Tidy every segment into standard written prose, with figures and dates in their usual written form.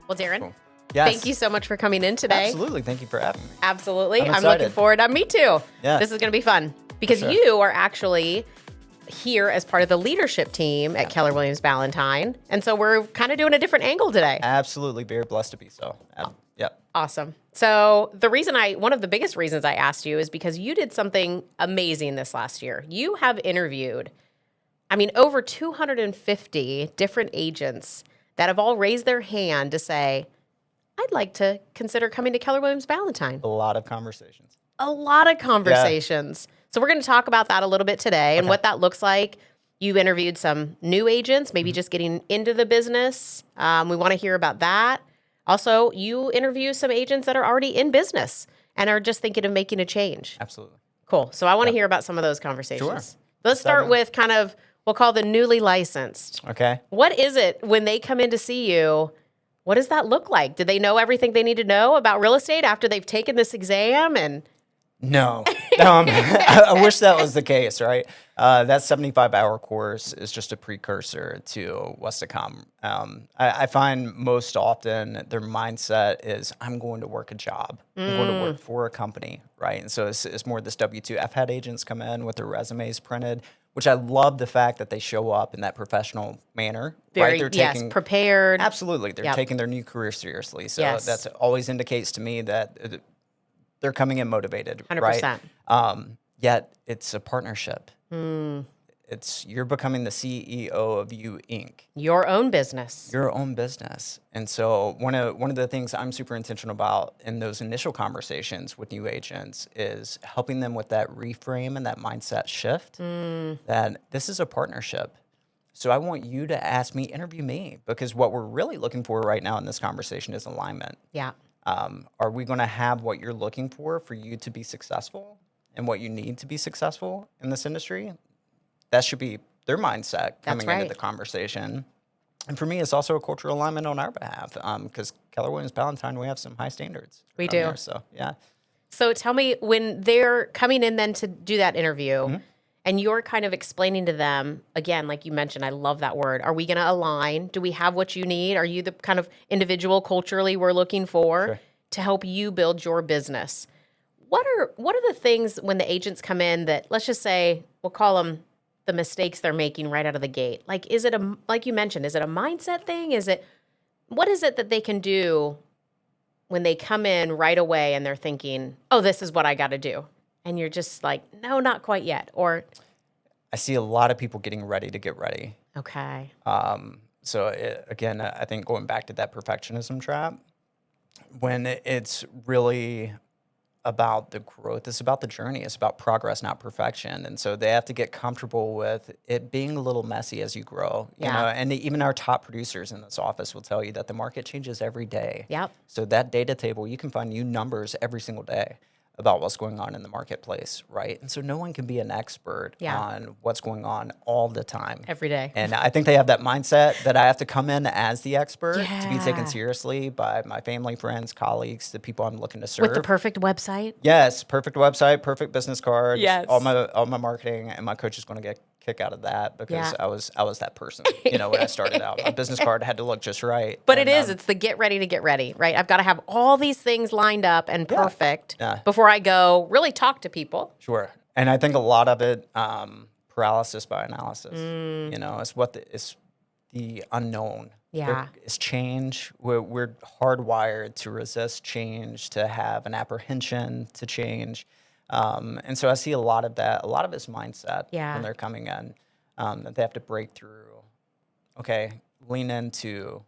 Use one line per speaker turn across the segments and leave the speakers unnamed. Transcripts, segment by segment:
Well, Darren,
Cool. Yes.
thank you so much for coming in today.
Absolutely. Thank you for having me.
Absolutely.
I'm
I'm looking
excited.
forward. Me too.
Yeah.
This is going to be fun because
sure.
you are actually here as part of the leadership team at Keller Williams Ballantyne. And so we're kind of doing a different angle today.
Absolutely. Very blessed to be so. Yep.
Awesome. So one of the biggest reasons I asked you is because you did something amazing this last year. You have interviewed, over 250 different agents that have all raised their hand to say, I'd like to consider coming to Keller Williams Ballantyne.
A lot of conversations.
A lot of conversations. So we're going to talk about that a little bit today and what that looks like. You interviewed some new agents, maybe just getting into the business. We want to hear about that. Also, you interview some agents that are already in business and are just thinking of making a change.
Absolutely.
Cool. So I want to hear about some of those conversations.
Sure.
Let's start with kind of, we'll call the newly licensed.
Okay.
What is it when they come in to see you? What does that look like? Do they know everything they need to know about real estate after they've taken this exam? And
No. I wish that was the case, right? That 75-hour course is just a precursor to what's to come. I find most often their mindset is, I'm going to work a job. I'm going to work for a company, right? And so it's more this W-2. I've had agents come in with their resumes printed, which I love the fact that they show up in that professional manner.
very,
right?
yes, prepared.
Absolutely. They're
Yep.
taking their new career seriously. So
Yes.
that always indicates to me that they're coming in motivated,
100%.
right? Yet it's a partnership. You're becoming the CEO of You Inc.,
Your own business.
your own business. And so one of the things I'm super intentional about in those initial conversations with new agents is helping them with that reframe and that mindset shift that this is a partnership. So I want you to interview me, because what we're really looking for right now in this conversation is alignment.
Yeah.
Are we going to have what you're looking for you to be successful and what you need to be successful in this industry? That should be their mindset coming
right.
into the conversation. And for me, it's also a cultural alignment on our behalf, because Keller Williams Ballantyne, we have some high standards.
We
around
do.
there, so, yeah.
So tell me, when they're coming in then to do that interview
Mm-hmm.
and you're kind of explaining to them, again, like you mentioned, I love that word. Are we going to align? Do we have what you need? Are you the kind of individual culturally we're looking for
Sure.
to help you build your business? What are the things when the agents come in that, let's just say, we'll call them the mistakes they're making right out of the gate? Like, is it like you mentioned, is it a mindset thing? What is it that they can do when they come in right away and they're thinking, oh, this is what I got to do? And you're just like, no, not quite yet. Or,
I see a lot of people getting ready to get ready.
okay.
Again, I think going back to that perfectionism trap, when it's really about the growth, it's about the journey, it's about progress, not perfection. And so they have to get comfortable with it being a little messy as you grow. You know, and even our top producers in this office will tell you that the market changes every day.
Yep.
So that data table, you can find new numbers every single day about what's going on in the marketplace, right? And so no one can be an expert on what's going on all the time.
Every day.
And I think they have that mindset that I have to come in as the expert to be taken
Yeah.
seriously by my family, friends, colleagues, the people I'm looking to serve.
With the perfect website.
Yes, perfect website, perfect business card.
Yes.
all my marketing, and my coach is going to get a kick out of that, because
Yeah.
I was that person. When I started out, my business card had to look just right.
But
And,
it's the get ready to get ready, right? I've got to have all these things lined up and perfect
Yeah.
before I go really talk to people.
Sure. And I think a lot of it, paralysis by analysis.
Mm.
It's the unknown.
Yeah.
It's change. We're hardwired to resist change, to have an apprehension to change. And so I see a lot of that. A lot of it's mindset
Yeah.
when they're coming in, that they have to break through. Okay, lean into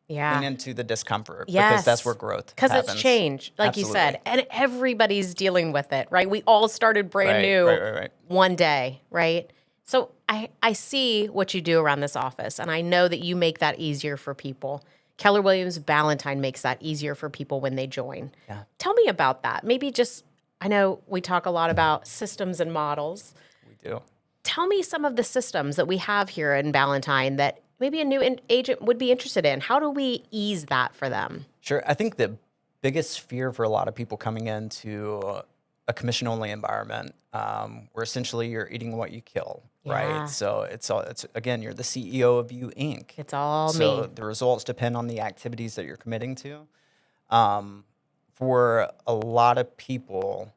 the discomfort, because that's where growth
Because
happens.
it's change, like you said, and everybody's dealing with it, right? We all started brand new
Right.
one day, right? So I see what you do around this office, and I know that you make that easier for people. Keller Williams Ballantyne makes that easier for people when they join.
Yeah.
Tell me about that. Maybe just, I know we talk a lot about systems and models.
We do.
Tell me some of the systems that we have here in Ballantyne that maybe a new agent would be interested in. How do we ease that for them?
Sure. I think the biggest fear for a lot of people coming into a commission-only environment, where essentially you're eating what you kill,
Yeah.
right? So it's again, you're the CEO of you Inc.
It's all
So
me.
the results depend on the activities that you're committing to. Um, for a lot of people,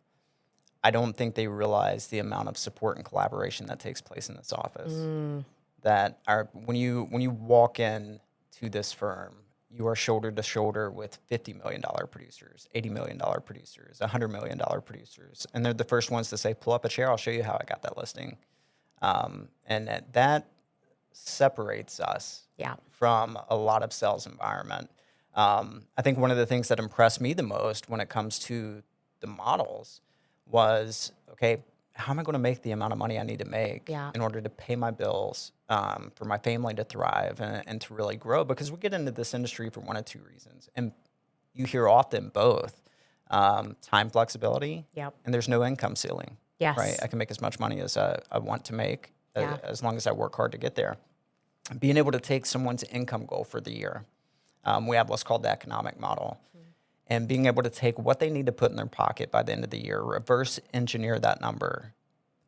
I don't think they realize the amount of support and collaboration that takes place in this office. That are when you walk in to this firm, you are shoulder to shoulder with $50 million producers, $80 million producers, $100 million producers, and they're the first ones to say, "Pull up a chair. I'll show you how I got that listing." And that separates us
Yeah.
from a lot of sales environment. I think one of the things that impressed me the most when it comes to the models was, okay, how am I going to make the amount of money I need to make
Yeah.
in order to pay my bills, for my family to thrive and to really grow? Because we get into this industry for one of two reasons. And you hear often both, time flexibility,
Yep.
and there's no income ceiling, right?
Yes.
I can make as much money as I want to make,
Yeah.
as long as I work hard to get there. Being able to take someone's income goal for the year. We have what's called the economic model. And being able to take what they need to put in their pocket by the end of the year, reverse engineer that number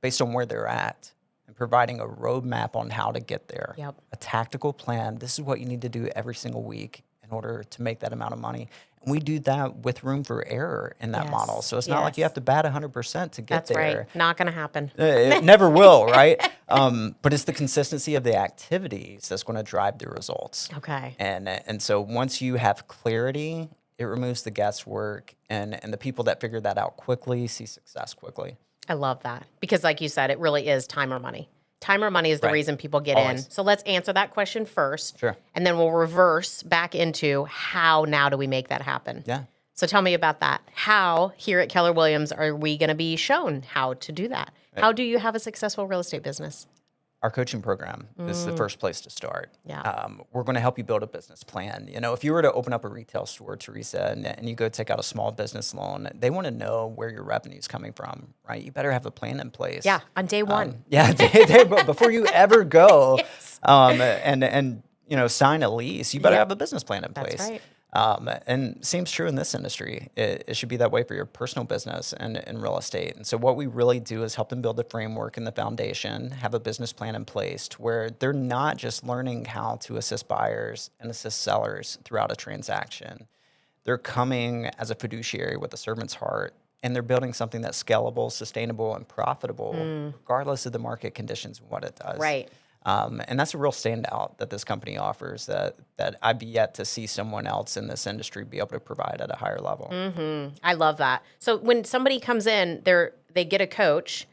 based on where they're at, and providing a roadmap on how to get there.
Yep.
A tactical plan. This is what you need to do every single week in order to make that amount of money. And we do that with room for error in that model.
Yes.
So it's not like you
Yes.
have to bat 100% to get
That's
there.
right. Not going to happen.
It never will, right? But it's the consistency of the activities that's going to drive the results.
Okay.
And so once you have clarity, it removes the guesswork, and the people that figure that out quickly see success quickly.
I love that because, like you said, it really is time or money. Time or money is the
Right.
reason people get
Always.
in. So let's answer that question first.
Sure.
And then we'll reverse back into how now do we make that happen?
Yeah.
So tell me about that. How here at Keller Williams are we going to be shown how to do that? How do you have a successful real estate business?
Our coaching program is the first place to start.
Yeah.
We're going to help you build a business plan. You know, if you were to open up a retail store, Theresa, and you go take out a small business loan, they want to know where your revenue is coming from, right? You better have a plan in place.
Yeah, on day one.
Before you ever go,
Yes.
and you know, sign a lease, you better
Yeah.
have a business plan in place.
That's right.
And seems true in this industry. It should be that way for your personal business and in real estate. And so what we really do is help them build the framework and the foundation, have a business plan in place to where they're not just learning how to assist buyers and assist sellers throughout a transaction. They're coming as a fiduciary with a servant's heart, and they're building something that's scalable, sustainable, and profitable, regardless of the market conditions and what it does.
Right.
And that's a real standout that this company offers that I've yet to see someone else in this industry be able to provide at a higher level.
I love that. So when somebody comes in, they get a coach.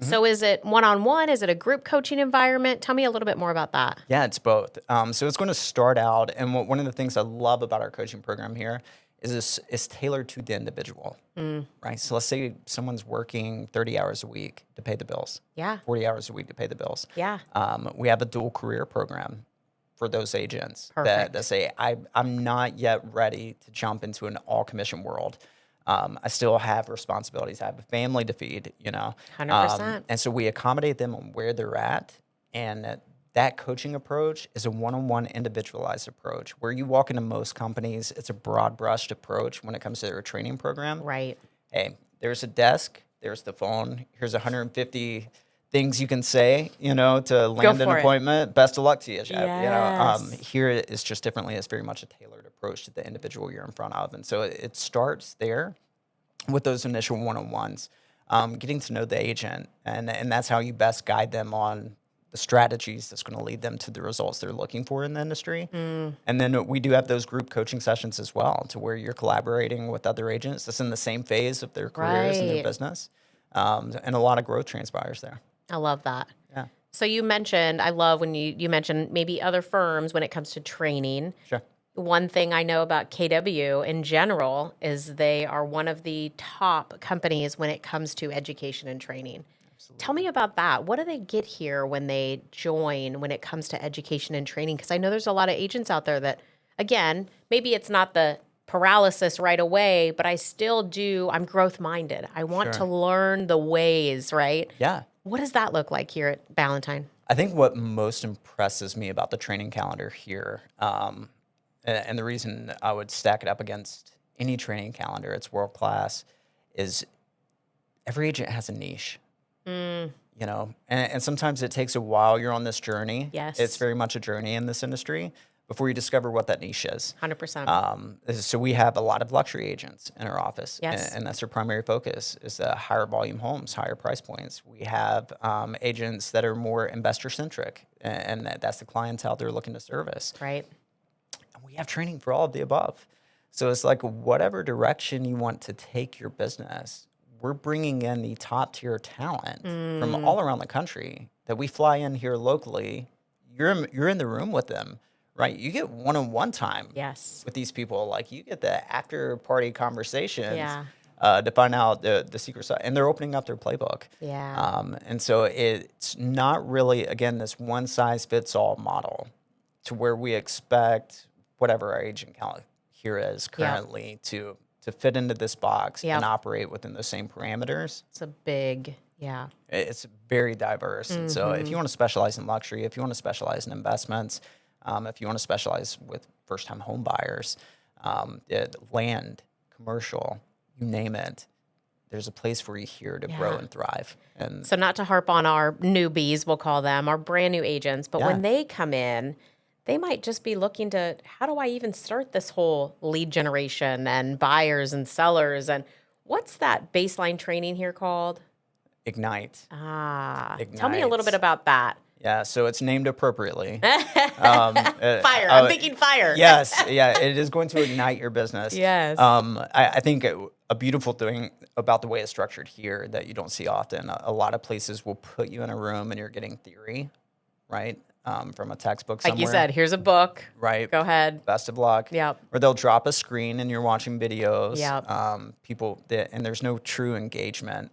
So is it one-on-one? Is it a group coaching environment? Tell me a little bit more about that.
Yeah, it's both. So it's going to start out, and one of the things I love about our coaching program here is it's tailored to the individual, right? So let's say someone's working 30 hours a week to pay the bills,
Yeah.
40 hours a week to pay the bills.
Yeah.
We have a dual career program for those agents
Perfect.
that say, I'm not yet ready to jump into an all commission world. I still have responsibilities. I have a family to feed, you know.
100%.
And so we accommodate them on where they're at. And that coaching approach is a one-on-one individualized approach. Where you walk into most companies, it's a broad-brushed approach when it comes to their training program.
Right.
Hey, there's a desk, there's the phone, here's 150 things you can say, you know, to land an
for it.
appointment. Best of luck to you, Jeff. You know,
Yes.
here it's just differently. It's very much a tailored approach to the individual you're in front of. And so it starts there with those initial one-on-ones, getting to know the agent. And that's how you best guide them on the strategies that's going to lead them to the results they're looking for in the industry. And then we do have those group coaching sessions as well, to where you're collaborating with other agents that's in the same phase of their careers and their
Right.
business. And a lot of growth transpires there.
I love that.
Yeah.
So you mentioned, I love when you mentioned maybe other firms when it comes to training.
Sure.
One thing I know about KW in general is they are one of the top companies when it comes to education and training. Tell me about that. What do they get here when they join when it comes to education and training? Because I know there's a lot of agents out there that, again, maybe it's not the paralysis right away, but I still do. I'm growth minded. I want to learn the ways, right?
Yeah.
What does that look like here at Ballantyne?
I think what most impresses me about the training calendar here, and the reason I would stack it up against any training calendar, it's world class, is every agent has a niche. and sometimes it takes a while. You're on this journey.
Yes.
It's very much a journey in this industry before you discover what that niche is.
100%.
So we have a lot of luxury agents in our office,
Yes.
and that's their primary focus is the higher volume homes, higher price points. We have agents that are more investor centric, and that's the clientele they're looking to service.
Right.
And we have training for all of the above. So it's like whatever direction you want to take your business, we're bringing in the top tier talent from all around the country that we fly in here locally. You're in the room with them, right? You get one-on-one time
Yes.
with these people. Like you get the after party conversations
Yeah.
to find out the secret side, and they're opening up their playbook.
Yeah.
And so it's not really, again, this one size fits all model to where we expect whatever our agent count here is currently to fit into this box and operate within the same parameters.
It's a big, yeah.
It's very diverse. And so if you want to specialize in luxury, if you want to specialize in investments, if you want to specialize with first-time home buyers, land, commercial, you name it, there's a place for you here to grow and thrive. And
So not to harp on our newbies, we'll call them, our brand new agents, but when they come in, they might just be looking to, how do I even start this whole lead generation and buyers and sellers? And what's that baseline training here called?
Ignite.
Tell me a little bit about that.
Yeah, so it's named appropriately.
Fire. I'm thinking fire.
Yes, yeah, it is going to ignite your business.
Yes.
I think a beautiful thing about the way it's structured here that you don't see often, a lot of places will put you in a room and you're getting theory, right, from a textbook somewhere.
Like you said, here's a book.
Right.
Go ahead.
Best of luck.
Yep.
Or they'll drop a screen and you're watching videos.
Yep.
And there's no true engagement.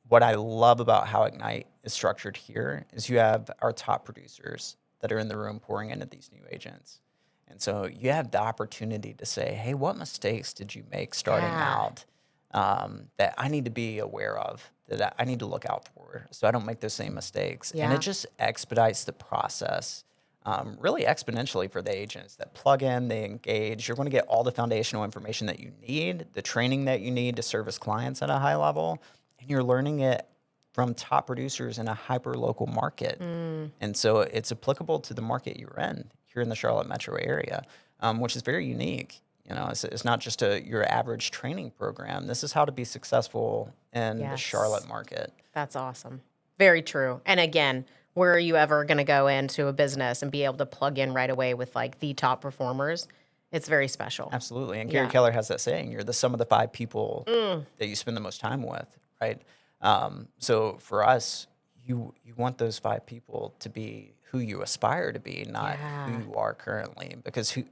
What I love about how Ignite is structured here is you have our top producers that are in the room pouring into these new agents. And so you have the opportunity to say, hey, what mistakes did you make starting out that I need to be aware of, that I need to look out for so I don't make the same mistakes? And it just expedites the process really exponentially for the agents that plug in, they engage. You're going to get all the foundational information that you need, the training that you need to service clients at a high level, and you're learning it from top producers in a hyper-local market. And so it's applicable to the market you're in here in the Charlotte metro area, which is very unique. It's not just your average training program. This is how to be successful in the Charlotte market.
That's awesome. Very true. And again, where are you ever going to go into a business and be able to plug in right away with like the top performers? It's very special.
Absolutely. And Gary Keller has that saying, you're the sum of the 5 people that you spend the most time with, right? So for us, you want those 5 people to be who you aspire to be, not who you are currently, because who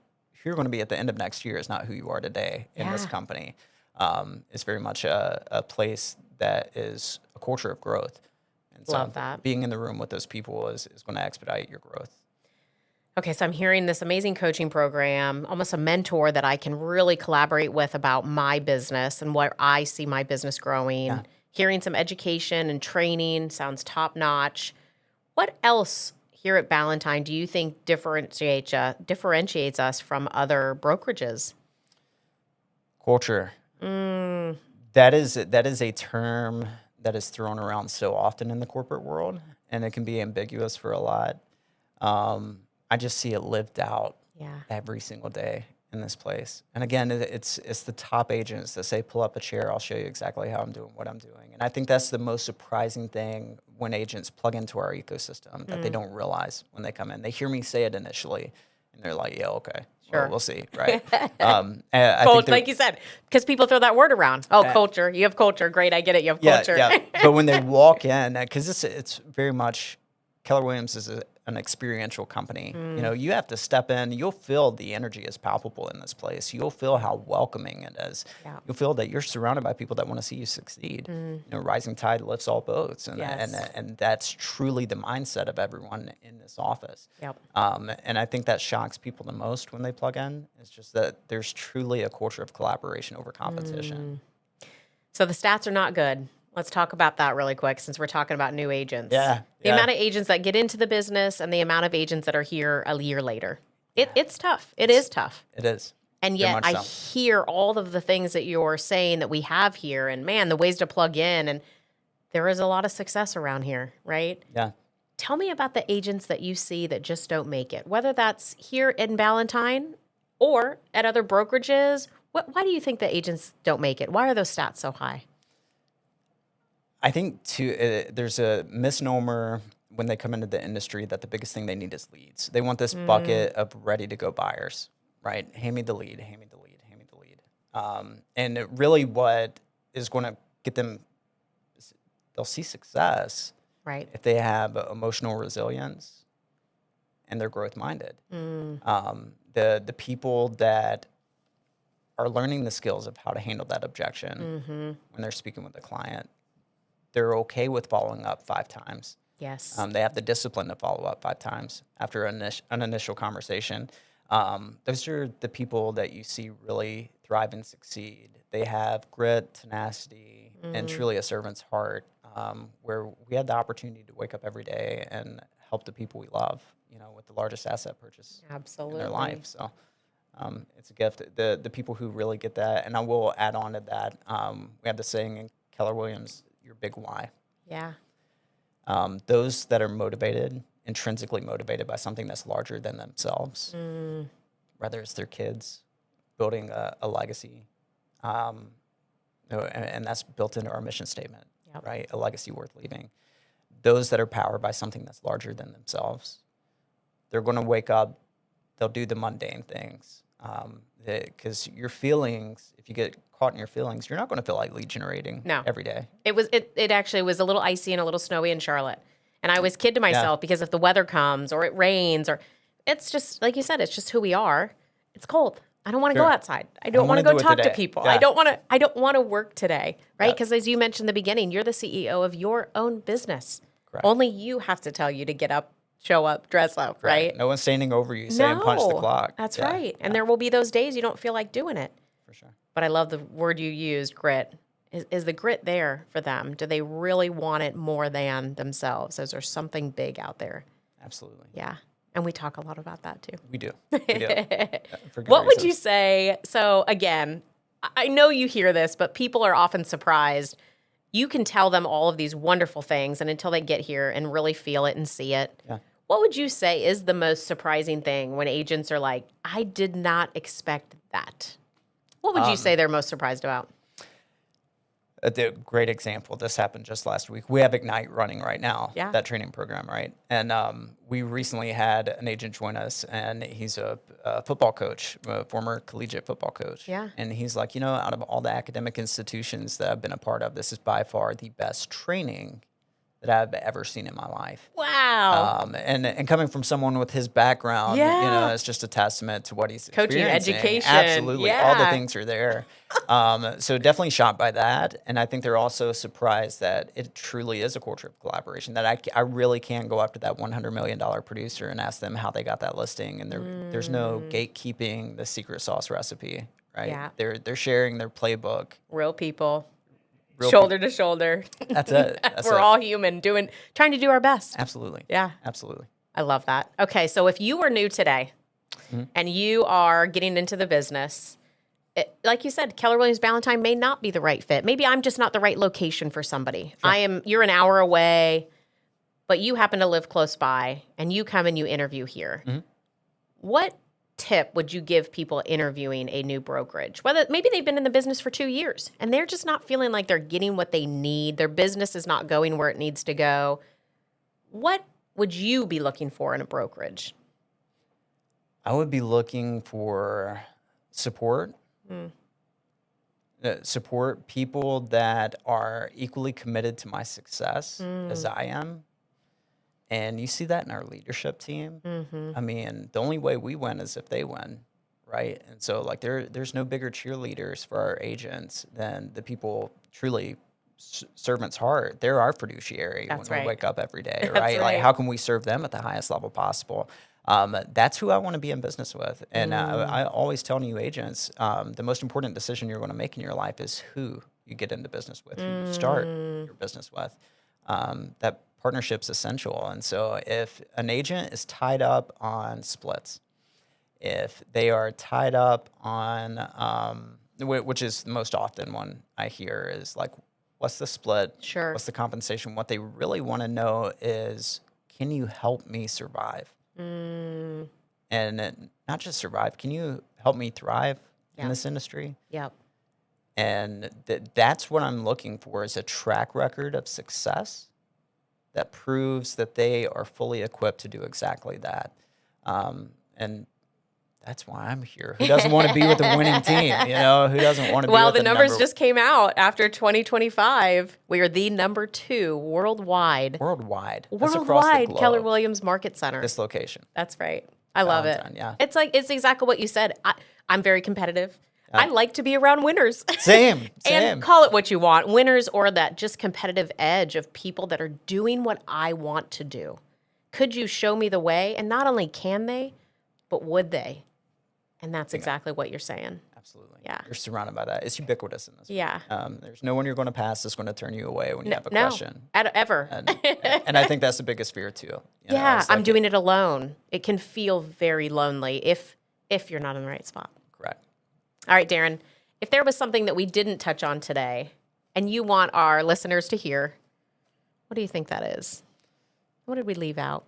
you're going to be at the end of next year is not who you are today in this company. It's very much a place that is a culture of growth. And so
Love that.
Being in the room with those people is going to expedite your growth.
Okay, so I'm hearing this amazing coaching program, almost a mentor that I can really collaborate with about my business and where I see my business growing. Yeah. Hearing some education and training sounds top notch. What else here at Ballantyne do you think differentiates us from other brokerages?
Culture. That is a term that is thrown around so often in the corporate world, and it can be ambiguous for a lot. I just see it lived out every single day in this place. And again, it's the top agents that say, pull up a chair, I'll show you exactly how I'm doing what I'm doing. And I think that's the most surprising thing when agents plug into our ecosystem that they don't realize when they come in. They hear me say it initially, and they're like, yeah, okay.
Sure.
Well, we'll see, right?
I think like you said, because people throw that word around. Oh, culture. You have culture. Great, I get it. You have culture.
Yeah. But when they walk in, because it's very much, Keller Williams is an experiential company. You have to step in. You'll feel the energy is palpable in this place. You'll feel how welcoming it is. Yeah. You'll feel that you're surrounded by people that want to see you succeed. Rising tide lifts all boats. And that's truly the mindset of everyone in this office.
Yep.
And I think that shocks people the most when they plug in. It's just that there's truly a culture of collaboration over competition.
So the stats are not good. Let's talk about that really quick since we're talking about new agents.
The
amount of agents that get into the business and the amount of agents that are here a year later. It's tough. It is tough.
It is.
And yet I hear all of the things that you're saying that we have here and, man, the ways to plug in. And there is a lot of success around here, right?
Yeah.
Tell me about the agents that you see that just don't make it, whether that's here in Ballantyne or at other brokerages. Why do you think the agents don't make it? Why are those stats so high?
I think there's a misnomer when they come into the industry that the biggest thing they need is leads. They want this bucket of ready to go buyers, right? Hand me the lead, hand me the lead, hand me the lead. Really what is going to get them, they'll see success
Right.
if they have emotional resilience and they're growth minded. The people that are learning the skills of how to handle that objection when they're speaking with a client, they're okay with following up 5 times.
Yes.
They have the discipline to follow up 5 times after an initial conversation. Those are the people that you see really thrive and succeed. They have grit, tenacity, and truly a servant's heart, where we had the opportunity to wake up every day and help the people we love, with the largest asset purchase
Absolutely.
in their life. So it's a gift. The people who really get that, and I will add on to that, we have the saying in Keller Williams, your big why.
Yeah.
Those that are motivated, intrinsically motivated by something that's larger than themselves, whether it's their kids, building a legacy, and that's built into our mission statement, right? A legacy worth leaving. Those that are powered by something that's larger than themselves, they're going to wake up, they'll do the mundane things. Because your feelings, if you get caught in your feelings, you're not going to feel like lead generating every day.
It actually was a little icy and a little snowy in Charlotte. And I always kid to myself because if the weather comes or it rains or it's just, like you said, it's just who we are. It's cold. I don't want to go outside. I don't want to go talk to people. I don't want to work today, right? Because as you mentioned in the beginning, you're the CEO of your own business.
Correct.
Only you have to tell you to get up, show up, dress up, right?
No one's standing over you saying punch the clock.
That's right. And there will be those days you don't feel like doing it.
For sure.
But I love the word you used, grit. Is the grit there for them? Do they really want it more than themselves? Is there something big out there?
Absolutely.
Yeah. And we talk a lot about that too.
We do. We do. For good
What would
reasons.
you say? So again, I know you hear this, but people are often surprised. You can tell them all of these wonderful things, and until they get here and really feel it and see it, what would you say is the most surprising thing when agents are like, I did not expect that? What would you say they're most surprised about?
A great example. This happened just last week. We have Ignite running right now, that training program, right? And we recently had an agent join us, and he's a football coach, a former collegiate football coach.
Yeah.
And he's like, out of all the academic institutions that I've been a part of, this is by far the best training that I've ever seen in my life.
Wow.
And coming from someone with his background, it's just a testament to what he's
coaching,
experiencing.
education.
Absolutely. All the things are there. So definitely shocked by that. And I think they're also surprised that it truly is a culture of collaboration, that I really can go up to that $100 million producer and ask them how they got that listing. And there's no gatekeeping the secret sauce recipe, right?
Yeah.
They're sharing their playbook.
Real people. Shoulder to shoulder.
That's it.
We're all human, trying to do our best.
Absolutely.
Yeah.
Absolutely.
I love that. Okay, so if you were new today and you are getting into the business, like you said, Keller Williams Ballantyne may not be the right fit. Maybe I'm just not the right location for somebody. Sure. You're an hour away, but you happen to live close by, and you come and you interview here. What tip would you give people interviewing a new brokerage? Whether maybe they've been in the business for 2 years and they're just not feeling like they're getting what they need. Their business is not going where it needs to go. What would you be looking for in a brokerage?
I would be looking for support. Support people that are equally committed to my success as I am. And you see that in our leadership team. I mean, the only way we win is if they win, right? And so, like, there's no bigger cheerleaders for our agents than the people truly servant's heart. They're our fiduciary when we wake up every day, right? Like, how can we serve them at the highest level possible? That's who I want to be in business with. And I always tell new agents, the most important decision you're going to make in your life is who you get into business with, who you start your business with. That partnership's essential. And so if an agent is tied up on splits, if they are tied up on, which is the most often one I hear is like, what's the split,
Sure.
what's the compensation. What they really want to know is, can you help me survive? And not just survive, can you help me thrive in this industry?
Yep.
And that's what I'm looking for, is a track record of success that proves that they are fully equipped to do exactly that. And that's why I'm here. Who doesn't want to be with a winning team? You know, who doesn't want to be
Well,
with
the numbers just came out after 2025. We are the number 2 worldwide.
Worldwide. That's across the
Worldwide
globe.
Keller Williams Market Center.
This location.
That's right. I love it.
Ballantyne, yeah.
It's exactly what you said. I'm very competitive. I like to be around winners.
Same.
And call it what you want, winners, or that just competitive edge of people that are doing what I want to do. Could you show me the way? And not only can they, but would they? And that's exactly what you're saying.
Absolutely.
Yeah.
You're surrounded by that. It's ubiquitous in this.
Yeah.
There's no one you're going to pass that's going to turn you away when you have a question.
Ever.
And I think that's the biggest fear too.
Yeah,
It's
I'm
like
doing it alone. It can feel very lonely if you're not in the right spot.
Correct.
All right, Darren, if there was something that we didn't touch on today and you want our listeners to hear, what do you think that is? What did we leave out?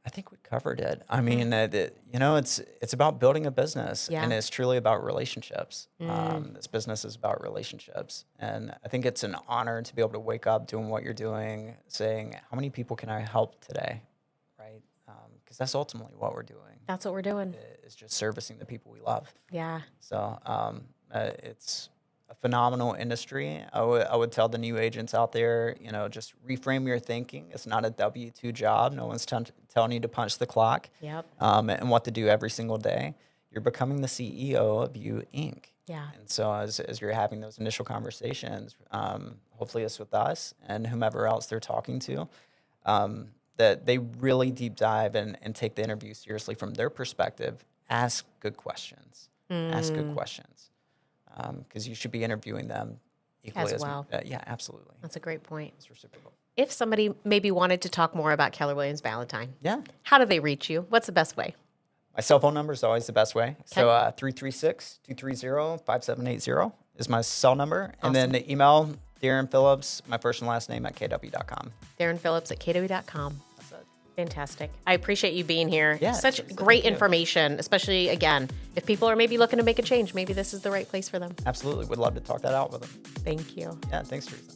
I think we covered it. I mean, it's about building a business, and it's truly about relationships. This business is about relationships, and I think it's an honor to be able to wake up doing what you're doing, saying, how many people can I help today, right? Because that's ultimately what we're doing.
That's what we're doing.
Is just servicing the people we love.
Yeah.
So it's a phenomenal industry. I would tell the new agents out there, just reframe your thinking. It's not a W-2 job. No one's telling you to punch the clock.
Yep.
And what to do every single day. You're becoming the CEO of You Inc.
Yeah.
And so as you're having those initial conversations, hopefully it's with us and whomever else they're talking to, that they really deep dive and take the interview seriously from their perspective. Ask good questions. Ask good questions. Because you should be interviewing them equally
as well.
Yeah, absolutely.
That's a great point.
It's reciprocal.
If somebody maybe wanted to talk more about Keller Williams Ballantyne,
Yeah.
how do they reach you? What's the best way?
My cell phone number is always the best way. So 336-230-5780 is my cell number.
Awesome.
And then the email, Darren Phillips, my first and last name at kw.com.
Darren Phillips at kw.com.
That's it.
Fantastic. I appreciate you being here.
Yeah,
Such
Theresa,
great
thank you.
information, especially, again, if people are maybe looking to make a change, maybe this is the right place for them.
Absolutely. Would love to talk that out with them.
Thank you.
Yeah, thanks, Theresa.